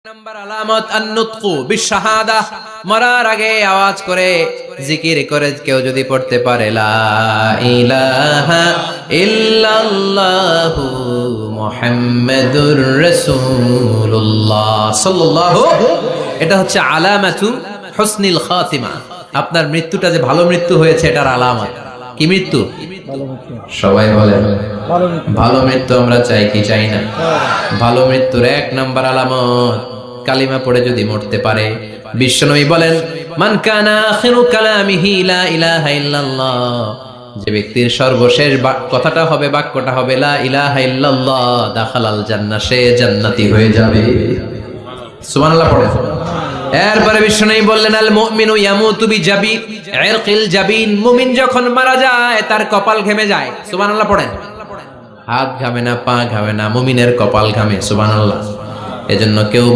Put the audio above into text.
Number আলামত আন-নুতকু বিশ-শাহাদা, মরার আগে আওয়াজ করে জিকির করে কেউ যদি পড়তে পারে লা ইলাহা ইল্লাল্লাহু মুহাম্মাদুর রাসূলুল্লাহ সাল্লাল্লাহু, এটা হচ্ছে আলামাতু হুসনিল খাতিমা। আপনার মৃত্যুটা যে ভালো মৃত্যু হয়েছে এটার আলামত। কি মৃত্যু? সবাই বলেন ভালো মৃত্যু আমরা চাই কি চাই না? ভালো মৃত্যুর এক নাম্বার আলামত কালিমা পড়ে যদি মরতে পারে। বিশ্বনবী বলেন মান কানা আখিরু কালামিহি লা ইলাহা ইল্লাল্লাহ, যে ব্যক্তির সর্বশেষ কথাটা হবে, বাক্যটা হবে লা ইলাহা ইল্লাল্লাহ, দাখালাল জান্নাহ, সে জান্নাতি হয়ে যাবে। সুবহানাল্লাহ পড়েন। এরপরে বিশ্বনবী বললেন আল মুমিনু ইয়ামুতু বিজাবি ইরকিল জাবিন, মুমিন যখন মারা যায় তার কপাল ঘেমে যায়। সুবহানাল্লাহ পড়েন। হাত ঘামে না, পা ঘামে না, মুমিনের কপাল ঘামে। সুবহানাল্লাহ। এজন্য কেউ